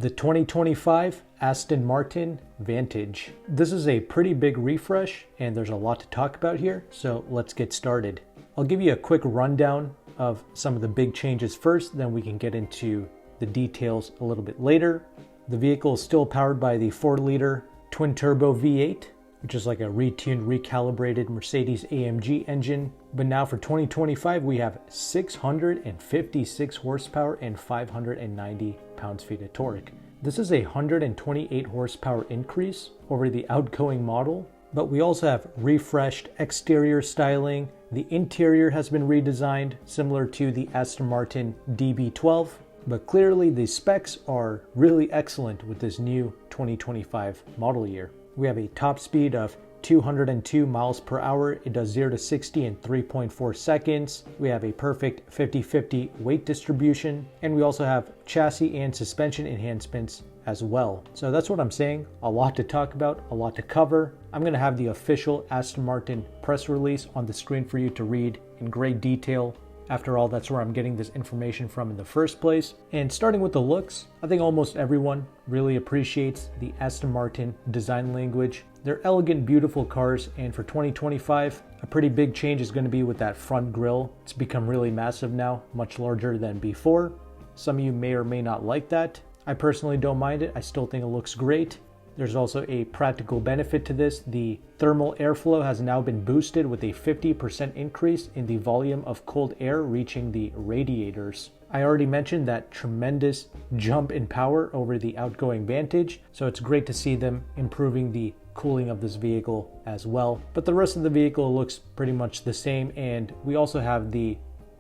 the 2025 Aston Martin Vantage. This is a pretty big refresh and there's a lot to talk about here, so let's get started. I'll give you a quick rundown of some of the big changes first, then we can get into the details a little bit later. The vehicle is still powered by the 4-liter twin-turbo V8, which is like a retuned, recalibrated Mercedes-AMG engine. But now for 2025, we have 656 horsepower and 590 pounds-feet of torque. This is a 128 horsepower increase over the outgoing model, but we also have refreshed exterior styling. The interior has been redesigned, similar to the Aston Martin DB12, but clearly the specs are really excellent with this new 2025 model year. We have a top speed of 202 miles per hour. It does 0 to 60 in 3.4 seconds. We have a perfect 50-50 weight distribution, and we also have chassis and suspension enhancements as well. So that's what I'm saying. A lot to talk about, a lot to cover. I'm going to have the official Aston Martin press release on the screen for you to read in great detail. After all, that's where I'm getting this information from in the first place. And starting with the looks, I think almost everyone really appreciates the Aston Martin design language. They're elegant, beautiful cars, and for 2025, a pretty big change is going to be with that front grille. It's become really massive now, much larger than before. Some of you may or may not like that. I personally don't mind it. I still think it looks great. There's also a practical benefit to this. The thermal airflow has now been boosted with a 50% increase in the volume of cold air reaching the radiators. I already mentioned that tremendous jump in power over the outgoing Vantage, so it's great to see them improving the cooling of this vehicle as well. But the rest of the vehicle looks pretty much the same, and we also have the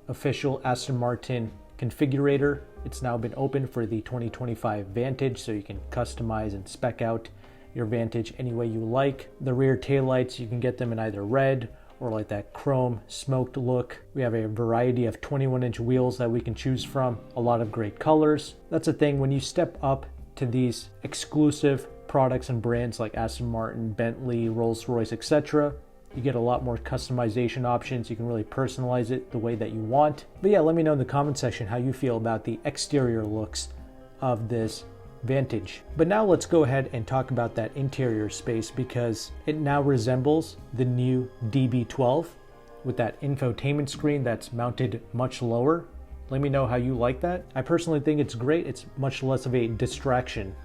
official Aston Martin configurator. It's now been open for the 2025 Vantage, so you can customize and spec out your Vantage any way you like. The rear taillights, you can get them in either red or like that chrome smoked look. We have a variety of 21-inch wheels that we can choose from, a lot of great colors. That's the thing, when you step up to these exclusive products and brands like Aston Martin, Bentley, Rolls-Royce, etc., you get a lot more customization options. You can really personalize it the way that you want. But yeah, let me know in the comment section how you feel about the exterior looks of this Vantage. But now let's go ahead and talk about that interior space, because it now resembles the new DB12 with that infotainment screen that's mounted much lower. Let me know how you like that. I personally think it's great. It's much less of a distraction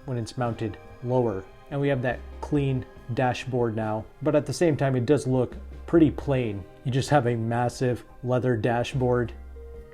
when it's mounted lower. And we have that clean dashboard now, but at the same time it does look pretty plain. You just have a massive leather dashboard,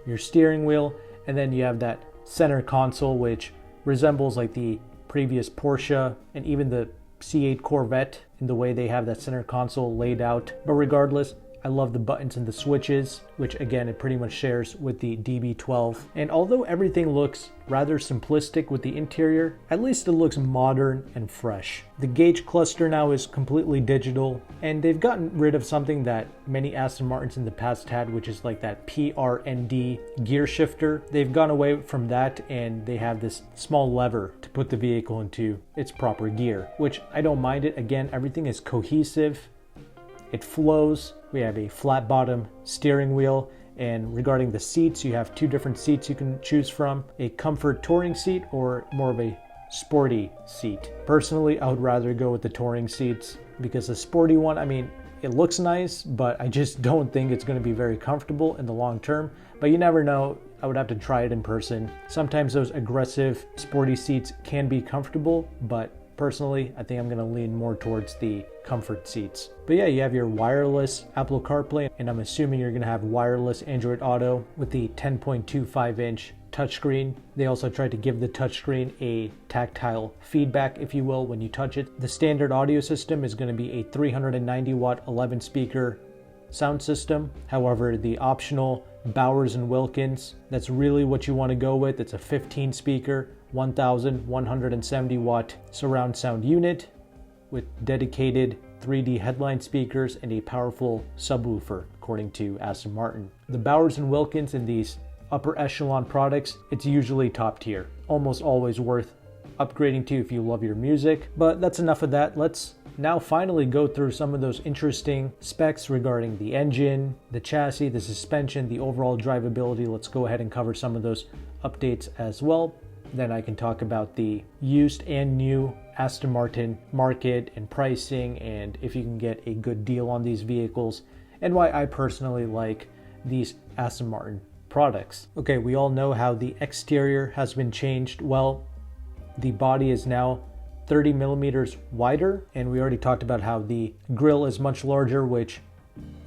your steering wheel, and then you have that center console which resembles like the previous Porsche and even the C8 Corvette in the way they have that center console laid out. But regardless, I love the buttons and the switches, which again, it pretty much shares with the DB12. And although everything looks rather simplistic with the interior, at least it looks modern and fresh. The gauge cluster now is completely digital, and they've gotten rid of something that many Aston Martins in the past had, which is like that PRND gear shifter. They've gone away from that, and they have this small lever to put the vehicle into its proper gear, which I don't mind it. Again, everything is cohesive. It flows. We have a flat bottom steering wheel, and regarding the seats, you have two different seats you can choose from, a comfort touring seat or more of a sporty seat. Personally, I would rather go with the touring seats, because the sporty one, I mean, it looks nice, but I just don't think it's going to be very comfortable in the long term. But you never know. I would have to try it in person. Sometimes those aggressive sporty seats can be comfortable, but personally, I think I'm going to lean more towards the comfort seats. But yeah, you have your wireless Apple CarPlay, and I'm assuming you're going to have wireless Android Auto with the 10.25-inch touchscreen. They also tried to give the touchscreen a tactile feedback, if you will, when you touch it. The standard audio system is going to be a 390-watt 11-speaker sound system. However, the optional Bowers & Wilkins, that's really what you want to go with. It's a 15-speaker, 1,170 watt surround sound unit with dedicated 3D headline speakers and a powerful subwoofer, according to Aston Martin. The Bowers & Wilkins in these upper echelon products, it's usually top tier, almost always worth upgrading to if you love your music. But that's enough of that. Let's now finally go through some of those interesting specs regarding the engine, the chassis, the suspension, the overall drivability. Let's go ahead and cover some of those updates as well. Then I can talk about the used and new Aston Martin market and pricing, and if you can get a good deal on these vehicles, and why I personally like these Aston Martin products. Okay, we all know how the exterior has been changed. Well, the body is now 30 millimeters wider, and we already talked about how the grille is much larger, which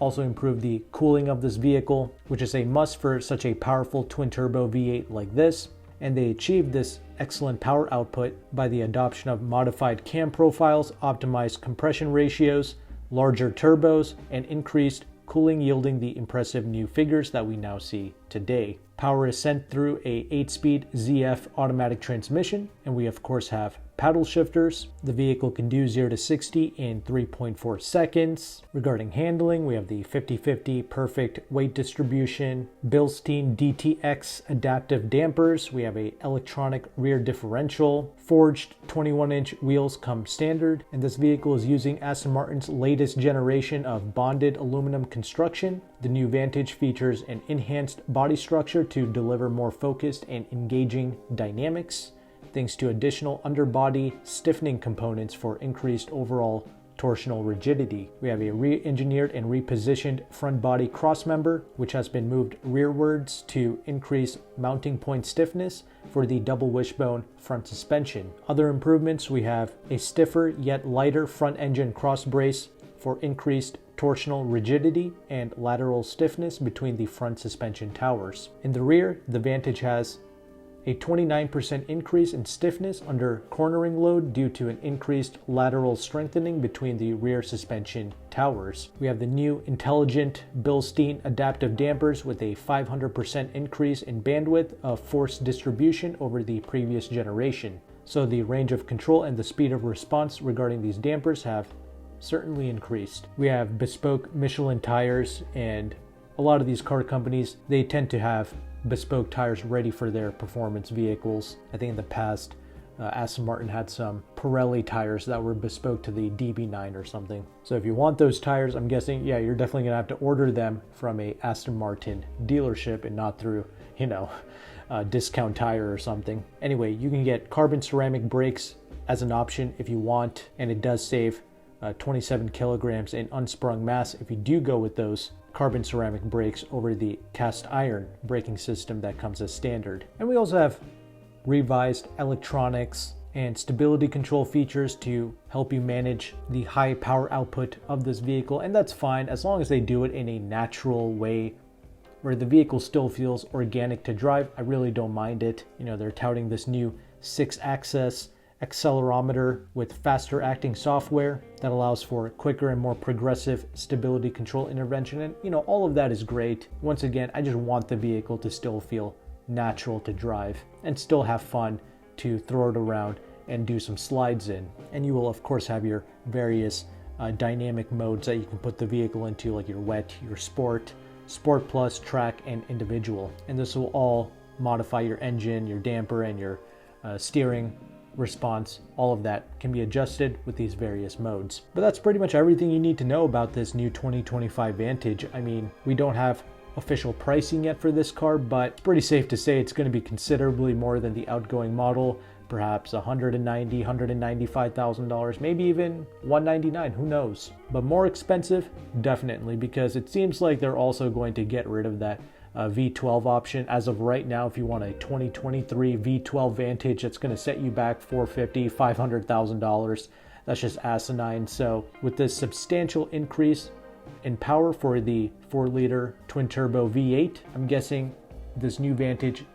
also improved the cooling of this vehicle, which is a must for such a powerful twin turbo V8 like this. And they achieved this excellent power output by the adoption of modified cam profiles, optimized compression ratios, larger turbos, and increased cooling, yielding the impressive new figures that we now see today. Power is sent through a 8-speed ZF automatic transmission, and we of course have paddle shifters. The vehicle can do 0 to 60 in 3.4 seconds. Regarding handling, we have the 50-50 perfect weight distribution, Bilstein DTX adaptive dampers. We have a electronic rear differential. Forged 21-inch wheels come standard, and this vehicle is using Aston Martin's latest generation of bonded aluminum construction. The new Vantage features an enhanced body structure to deliver more focused and engaging dynamics, thanks to additional underbody stiffening components for increased overall torsional rigidity. We have a re-engineered and repositioned front body crossmember, which has been moved rearwards to increase mounting point stiffness for the double wishbone front suspension. Other improvements, we have a stiffer yet lighter front engine cross brace for increased torsional rigidity and lateral stiffness between the front suspension towers. In the rear, the Vantage has a 29% increase in stiffness under cornering load due to an increased lateral strengthening between the rear suspension towers. We have the new intelligent Bilstein adaptive dampers with a 500% increase in bandwidth of force distribution over the previous generation. So the range of control and the speed of response regarding these dampers have certainly increased. We have bespoke Michelin tires, and a lot of these car companies, they tend to have bespoke tires ready for their performance vehicles. I think in the past, Aston Martin had some Pirelli tires that were bespoke to the DB9 or something. So if you want those tires, I'm guessing, yeah, you're definitely gonna have to order them from a Aston Martin dealership and not through, Discount Tire or something. Anyway, you can get carbon ceramic brakes as an option if you want, and it does save 27 kilograms in unsprung mass if you do go with those carbon ceramic brakes over the cast iron braking system that comes as standard. And we also have revised electronics and stability control features to help you manage the high power output of this vehicle, and that's fine as long as they do it in a natural way where the vehicle still feels organic to drive. I really don't mind it. They're touting this new 6-axis accelerometer with faster acting software that allows for quicker and more progressive stability control intervention, and all of that is great. Once again, I just want the vehicle to still feel natural to drive and still have fun to throw it around and do some slides in. And you will of course have your various dynamic modes that you can put the vehicle into, like your wet, your sport plus, track, and individual. And this will all modify your engine, your damper, and your steering response. All of that can be adjusted with these various modes. But that's pretty much everything you need to know about this new 2025 Vantage. I mean, we don't have official pricing yet for this car, but it's pretty safe to say it's going to be considerably more than the outgoing model, perhaps $190,000, $195,000, maybe even $199,000, who knows. But more expensive, definitely, because it seems like they're also going to get rid of that V12 option. As of right now, if you want a 2023 V12 Vantage, that's going to set you back $450,000, $500,000. That's just asinine. So with this substantial increase in power for the 4-liter twin-turbo V8, I'm guessing this new Vantage,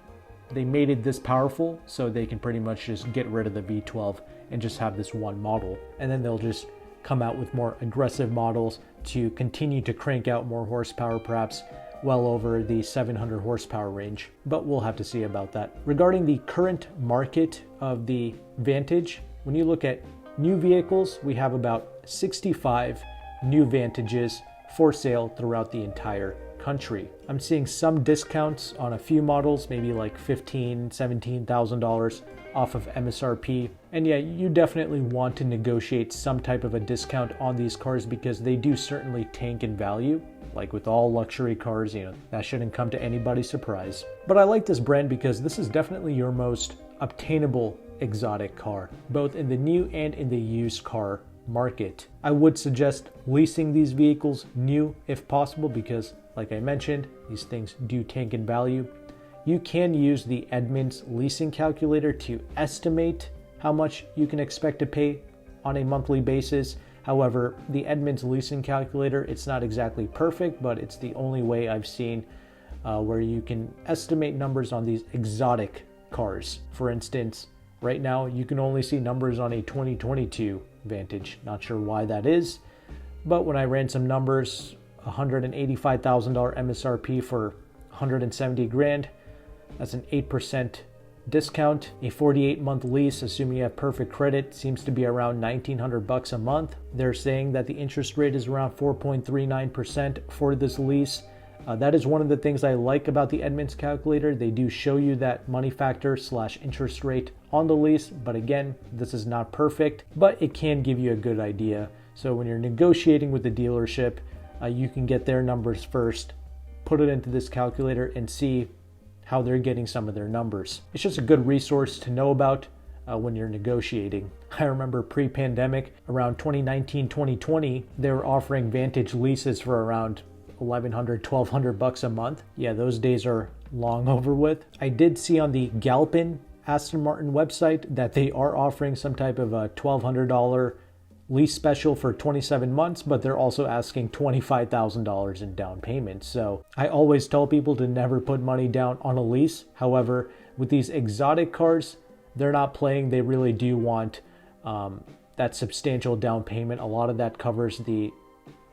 they made it this powerful so they can pretty much just get rid of the V12 and just have this one model. And then they'll just come out with more aggressive models to continue to crank out more horsepower, perhaps well over the 700 horsepower range, but we'll have to see about that. Regarding the current market of the Vantage, when you look at new vehicles, we have about 65 new Vantages for sale throughout the entire country. I'm seeing some discounts on a few models, maybe like $15,000, $17,000 off of MSRP. And yeah, you definitely want to negotiate some type of a discount on these cars because they do certainly tank in value. Like with all luxury cars, that shouldn't come to anybody's surprise. But I like this brand because this is definitely your most obtainable exotic car, both in the new and in the used car market. I would suggest leasing these vehicles new if possible because, like I mentioned, these things do tank in value. You can use the Edmunds leasing calculator to estimate how much you can expect to pay on a monthly basis. However, the Edmunds leasing calculator, it's not exactly perfect, but it's the only way I've seen where you can estimate numbers on these exotic cars. For instance, right now you can only see numbers on a 2022 Vantage. Not sure why that is, but when I ran some numbers, $185,000 MSRP for 170 grand, that's an 8% discount. A 48-month lease, assuming you have perfect credit, seems to be around $1,900 a month. They're saying that the interest rate is around 4.39% for this lease. That is one of the things I like about the Edmunds calculator. They do show you that money factor / interest rate on the lease, but again, this is not perfect, but it can give you a good idea. So when you're negotiating with the dealership, you can get their numbers first, put it into this calculator and see how they're getting some of their numbers. It's just a good resource to know about when you're negotiating. I remember pre-pandemic, around 2019, 2020, they were offering Vantage leases for around $1,100, $1,200 a month. Yeah, those days are long over with. I did see on the Galpin Aston Martin website that they are offering some type of a $1,200 lease special for 27 months, but they're also asking $25,000 in down payment. So I always tell people to never put money down on a lease. However, with these exotic cars, they're not playing. They really do want that substantial down payment. A lot of that covers the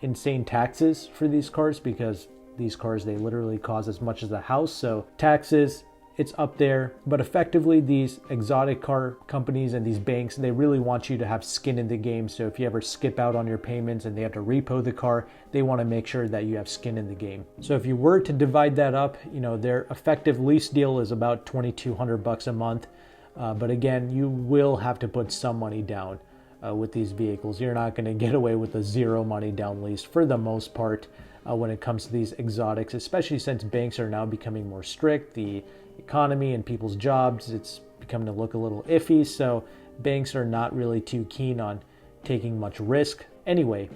insane taxes for these cars because these cars, they literally cost as much as a house. So taxes, it's up there. But effectively, these exotic car companies and these banks, they really want you to have skin in the game. So if you ever skip out on your payments and they have to repo the car, they want to make sure that you have skin in the game. So if you were to divide that up, you know, their effective lease deal is about $2,200 a month. But again, you will have to put some money down with these vehicles. You're not going to get away with a zero money down lease for the most part when it comes to these exotics, especially since banks are now becoming more strict. The economy and people's jobs, it's becoming to look a little iffy. So banks are not really too keen on taking much risk. Anyway,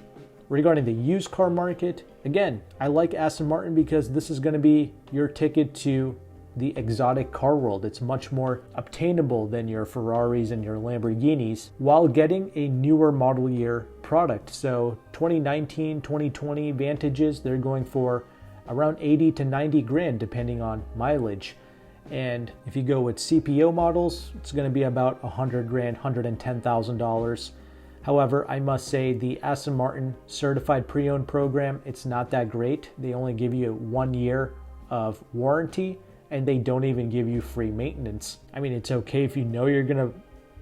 regarding the used car market, again, I like Aston Martin because this is going to be your ticket to the exotic car world. It's much more obtainable than your Ferraris and your Lamborghinis while getting a newer model year product. So 2019, 2020 Vantages, they're going for around 80 to 90 grand depending on mileage. And if you go with CPO models, it's going to be about 100 grand, $110,000. However, I must say the Aston Martin certified pre-owned program, it's not that great. They only give you 1 year of warranty, and they don't even give you free maintenance. I mean, it's okay if you know you're gonna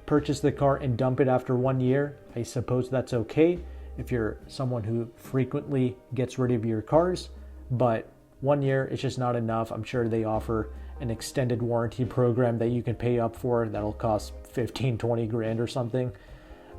purchase the car and dump it after 1 year. I suppose that's okay if you're someone who frequently gets rid of your cars, but 1 year is just not enough. I'm sure they offer an extended warranty program that you can pay up for that'll cost 15, 20 grand or something.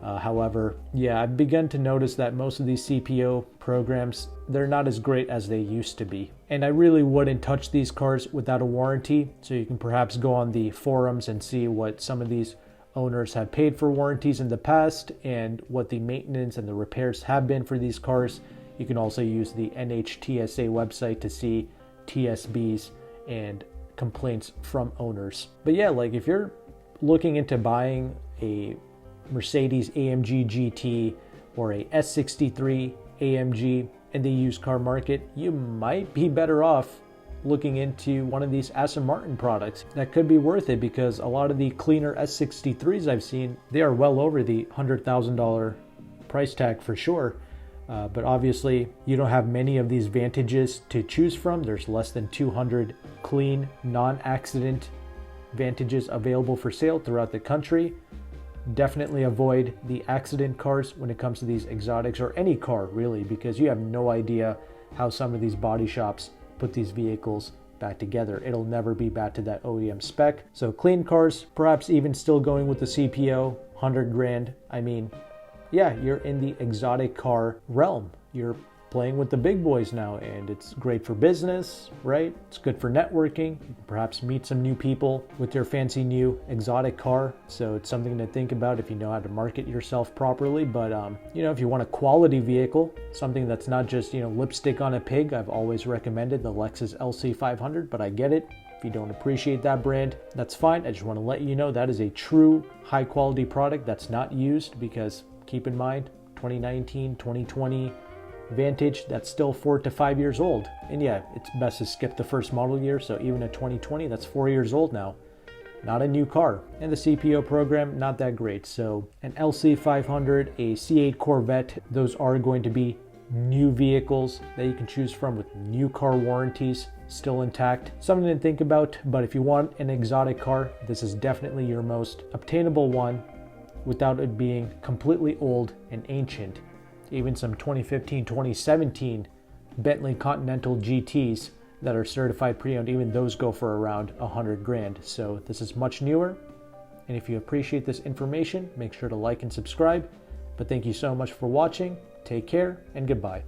However, yeah, I've begun to notice that most of these CPO programs, they're not as great as they used to be. And I really wouldn't touch these cars without a warranty. So you can perhaps go on the forums and see what some of these owners have paid for warranties in the past and what the maintenance and the repairs have been for these cars. You can also use the NHTSA website to see TSBs and complaints from owners. But yeah, like if you're looking into buying a Mercedes AMG GT or a S63 AMG in the used car market, you might be better off looking into one of these Aston Martin products. That could be worth it because a lot of the cleaner S63s I've seen, they are well over the $100,000 price tag for sure. But obviously you don't have many of these Vantages to choose from. There's less than 200 clean, non-accident Vantages available for sale throughout the country. Definitely avoid the accident cars when it comes to these exotics, or any car really, because you have no idea how some of these body shops put these vehicles back together. It'll never be back to that OEM spec. So clean cars, perhaps even still going with the CPO, 100 grand. I mean, yeah, you're in the exotic car realm. You're playing with the big boys now, and it's great for business, right? It's good for networking. You can perhaps meet some new people with your fancy new exotic car. So it's something to think about if you know how to market yourself properly. But, if you want a quality vehicle, something that's not just, lipstick on a pig, I've always recommended the Lexus LC500, but I get it. If you don't appreciate that brand, that's fine. I just want to let you know that is a true high quality product that's not used, because keep in mind, 2019, 2020 Vantage, that's still 4 to 5 years old. And yeah, it's best to skip the first model year. So even a 2020, that's 4 years old now. Not a new car. And the CPO program, not that great. So an LC500, a C8 Corvette, those are going to be new vehicles that you can choose from with new car warranties still intact. Something to think about, but if you want an exotic car, this is definitely your most obtainable one without it being completely old and ancient. Even some 2015, 2017 Bentley Continental GTs that are certified pre-owned, even those go for around $100,000. So this is much newer. And if you appreciate this information, make sure to like and subscribe. But thank you so much for watching. Take care and goodbye.